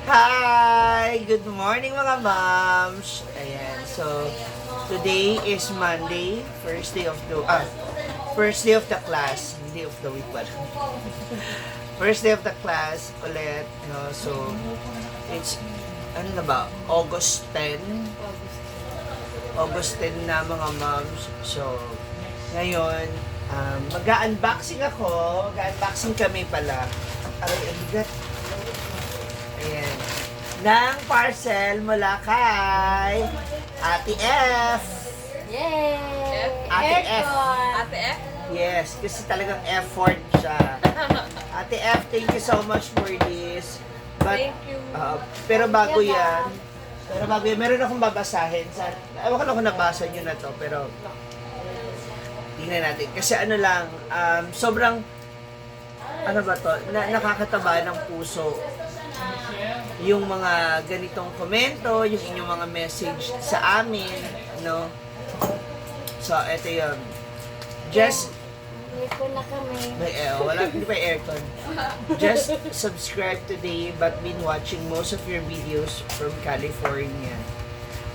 Hi! Good morning mga moms! Ayan, so today is Monday, first day of the class, hindi of the week ba? First day of the class ulit, no? So it's ano na ba? August 10 na mga moms. So ngayon, mag-unboxing ako. Mag-unboxing kami pala. Aray, ang bigat. Ayan. Ng parcel mula kay Ate F. Yay! Ate F. Ate F? Yes, kasi talagang effort siya. Ate F, thank you so much for this. But, Thank you. pero bago yan, meron akong babasahin. Ewan ko lang kung nabasa nyo na to, pero tingnan natin. Kasi ano lang, sobrang, ano ba to, nakakataba ng puso yung mga ganitong komento, yung inyong mga message sa amin, no? So, eto yun. Just, Aircon na kami. hindi pa aircon. Just subscribe today but been watching most of your videos from California.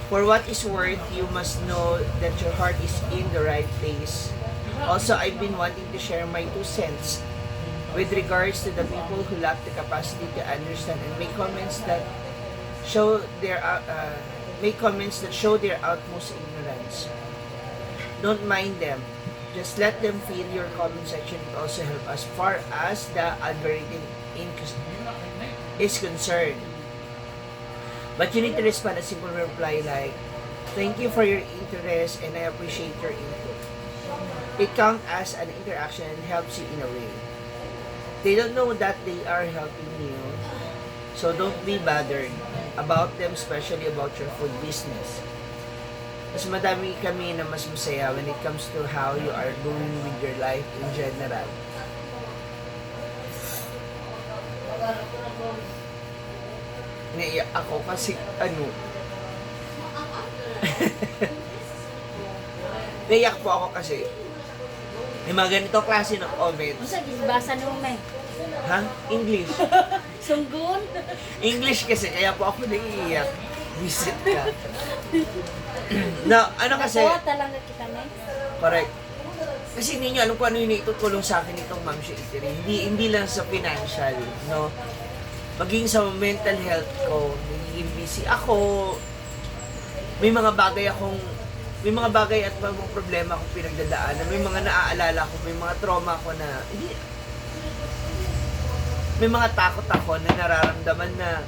For what is worth, you must know that your heart is in the right place. Also, I've been wanting to share my 2 cents with regards to the people who lack the capacity to understand and make comments that show their utmost ignorance. Don't mind them. Just let them feel your comment section. It also help as far as the algorithm is concerned. But you need to respond a simple reply like, "Thank you for your interest and I appreciate your input." It counts as an interaction and helps you in a way. They don't know that they are helping you, so don't be bothered about them, especially about your food business. Mas madami kami na mas masaya when it comes to how you are doing with your life in general. Naiyak ako kasi naiyak po ako kasi may mga ganito klase ng comment. Masa gisbasa mo may? Ha? English. Sunggun? English kasi, kaya po ako naiiyak. Visit ka. Na, ano kasi, Natawa talaga kita may? correct. Kasi hindi nyo alam kung ano yung itutulong sa akin itong Ma'am Shakespeare. Hindi lang sa financial, no? Maging sa mental health ko, nagiging busy ako. May mga bagay at mga problema akong pinagdadaanan. May mga naaalala ko, may mga trauma ko na, may mga takot ako na nararamdaman na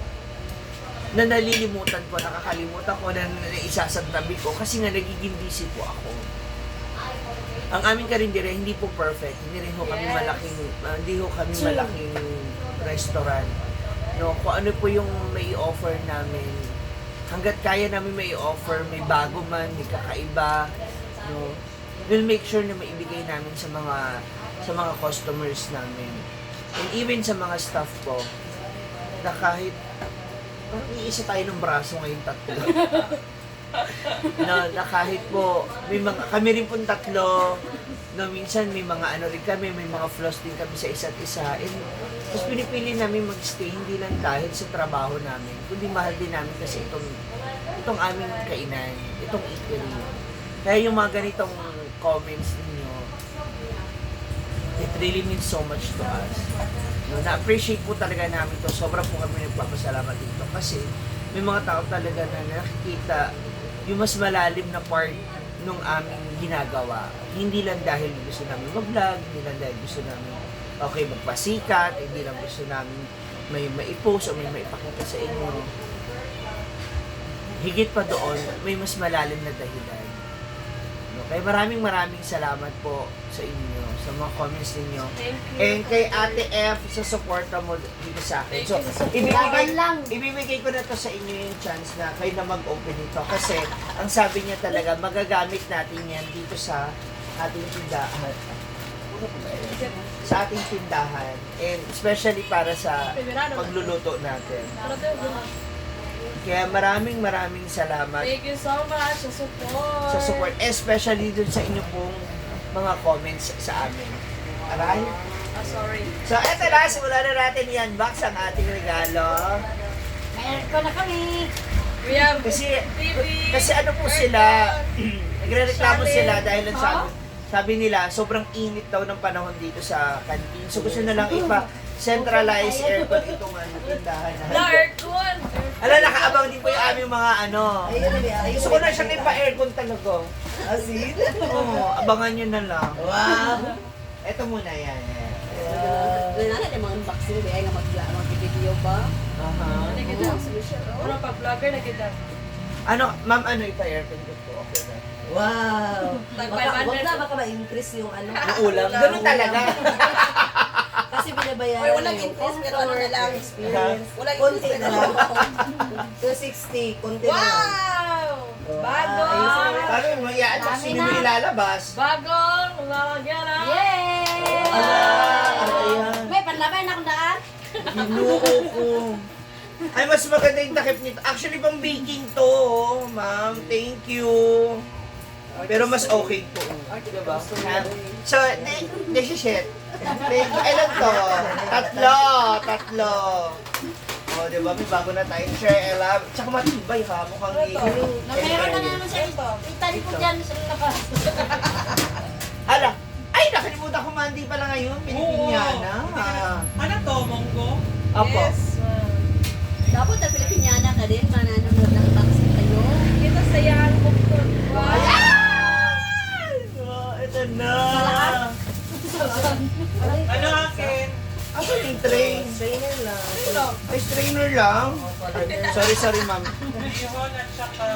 nalilimutan ko, nakakalimutan ko, na isasantabi ko kasi nga nagiging busy po ako. Ang aming karindere, hindi po perfect. Hindi rin ho kami malaking restaurant. No, kung ano po yung may offer namin, hanggat kaya namin may offer, may bago man, may kakaiba, no, we'll make sure na maibigay namin sa mga customers namin. And even sa mga staff ko, na kahit parang iisa tayo ng braso ngayon tatlo. na kahit po, kami rin po tatlo, no, minsan may mga ano rin kami, may mga flaws din kami sa isa't isa. And mas pinipili namin mag-stay, hindi lang dahil sa trabaho namin, kundi mahal din namin kasi itong aming kainan, itong eatery. Kaya yung mga ganitong comments ninyo, it really means so much to us. No, na-appreciate po talaga namin to. Sobrang po kami nagpapasalamat dito kasi may mga tao talaga na nakikita yung mas malalim na part nung aming ginagawa. Hindi lang dahil gusto namin mag-vlog, hindi lang dahil gusto namin magpasikat, hindi lang gusto namin may maipost o may maipakita sa inyo. Higit pa doon, may mas malalim na dahilan. No? Kaya maraming salamat po sa inyo, sa mga comments ninyo. Thank you. And kay Ate F, sa suporta mo dito sa akin. So, ibibigay ko na to sa inyo yung chance na kayo na mag-open ito. Kasi, ang sabi niya talaga, magagamit natin yan dito sa ating tindahan. And especially para sa pagluluto natin. Kaya maraming salamat Thank you so much sa support. sa support, especially dun sa inyo pong mga comments sa amin. Aray. Sorry. So, eto na, simulan na natin i-unbox ang ating regalo. aircon na kami. We have Kasi, TV. kasi ano po sila, nagre-reklamo sila dahil ang sabi nila, sobrang init daw ng panahon dito sa canteen. So gusto na lang ipa-centralize aircon itong tindahan The na. aircon. Ala, nakaabang din po yung aming mga ano. Gusto ko na siyang ipa-aircon talaga. Asin? Oo, abangan nyo na lang. Wow! Ito muna yan. Nananat yung mga unboxing di ay nga mag-video ba? Aha. Ano pa vlogger na kita. Ano, ma'am, ano ipa-aircon ko po? Okay na. Wow! Tag Wag 500. na baka ma-increase yung ano. Yung ulam, ganun talaga. Kasi binabayaran Oy, walang yung interest, pero ano na lang. experience. Walang Konti interest na lang. 260, konti na lang. Wow! Bago! Paano yung mga at sino mo ilalabas? Bagong lalagyan na. Yay! Ala, ayan. May panlabay na akong daan. Ginuo ko. Ay, mas maganda yung takip nito. Actually, pang baking to, oh, ma'am. Thank you. Pero mas okay to. Diba? Ha? So, shit. Thank you. Ilan to? Tatlo. O, diba? May bago na tayong share. Ella. Tsaka matibay ha. Mukhang Meron na naman siya. Itali ko dyan sa labas. Ala. Ay, nakalimutan ko mandi pala ngayon. Pilipinyana. Ano to, Monggo? Apo. Yes. Dapat na Pilipiniana ka din, mananonood ng unboxing kayo. Kita sayahan ko to. Wow! Oh, ito na. Ano akin? Ako yung train. Trainer lang. Ay, strainer lang. Sorry, ma'am. Ihon at saka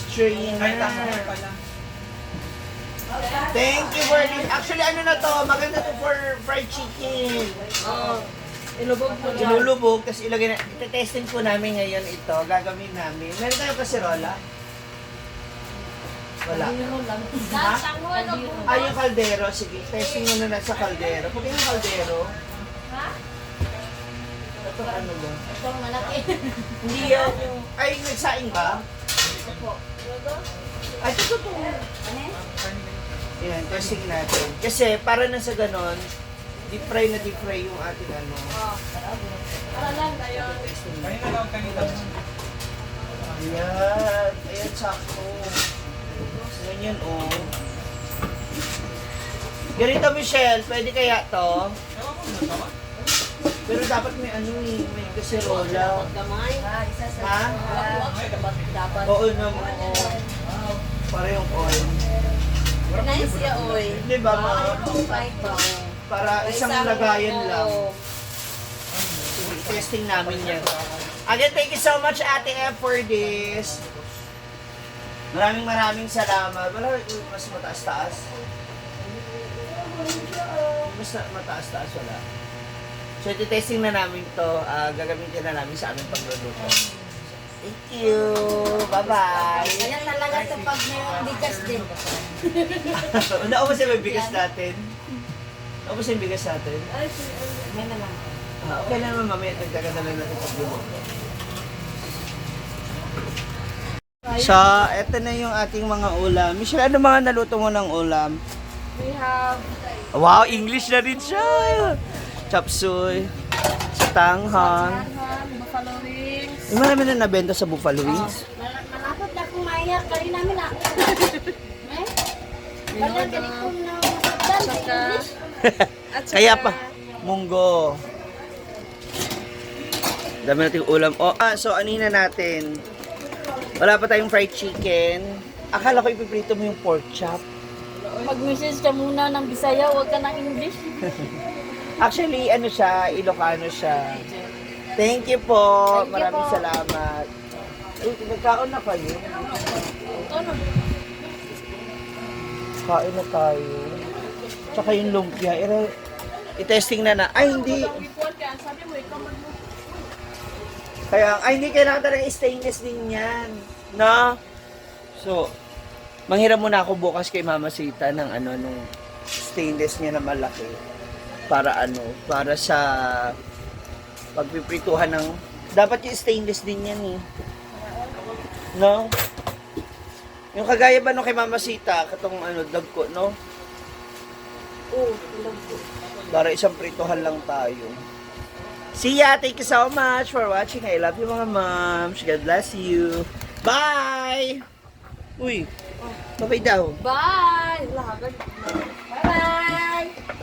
Strainer. kahit ako pala. Thank you for this. Actually, ano na to? Maganda to for fried chicken. Ilubog mo dyan. Ilulubog, tapos ilagay na. Ite-testing po namin ngayon ito. Gagawin namin. Meron tayo kasirola? Wala. Sango ano po. Ah, yung kaldero. Sige, testing muna na sa kaldero. Pag yung kaldero, Ha? ito ano ba? Itong malaki. Hindi yan. Ay, nagsaing ka? Ay, ito to. Ano eh? Yan, testing natin. Kasi para na sa ganon, deep fry yung ating ano. Para lang tayo. Testing Kayo natin. na lang kanina. Ayan. Ayan, sakto. Ganyan, oh. Ganito, Michelle. Pwede kaya to? Ewan ko na to. Pero dapat may ano eh. May kasirola. Gamay. Isa sa Ha? dapat. Oo naman. Oh. Para yung oil. Nice ya, oy. Di ba, ma'am? Fight ba? Para isang lagayan lang. Sige, testing namin yan. Again, thank you so much, Ate F, for this. Maraming salamat. Wala, mas mataas-taas. Mas mataas-taas, wala. So, iti-testing na namin to. Gagamitin na namin sa aming pagluluto. Thank you. Bye-bye. Ganyan talaga ito pag may bigas din. Naubos yung bigas natin. Naubos yung bigas natin. May na lang. Okay na naman, mamaya nagkaganda lang natin pagluluto. So, eto na yung ating mga ulam. Michelle, ano mga naluto mo ng ulam? We have Wow, English na rin siya! Chop suey, tanghang. buffalo wings. Yung marami na nabenta sa Buffalo Wings. Malapot na kung maiyak. Kali namin ako. Eh? Wala galing kong na masakdan sa Saka, English. at saka, Kaya pa, munggo. Dami nating ulam. So anina natin. Wala pa tayong fried chicken. Akala ko ipiprito mo yung pork chop. Mag-message ka muna ng Bisaya, huwag ka ng English. Actually, ano siya, Ilocano siya. Thank you po. Thank you Maraming po. salamat. Nagkaon na kayo. Ano? Kain na tayo. Tsaka yung lumpia. I-testing na na. Ay, hindi. sabi mo, ikaw Kaya, hindi kailangan talaga stainless din yan. No? So, manghiram muna ako bukas kay Mama Sita ng nung stainless niya na malaki. Para sa pagpiprituhan ng, dapat yung stainless din yan eh. No? Yung kagaya ba kay Mama Sita, katong dagko, no? Oo, Para isang prituhan lang tayo. See ya. Thank you so much for watching. I love you mga moms. God bless you. Bye! Uy, bye daw. Bye! Lahagad. Bye-bye!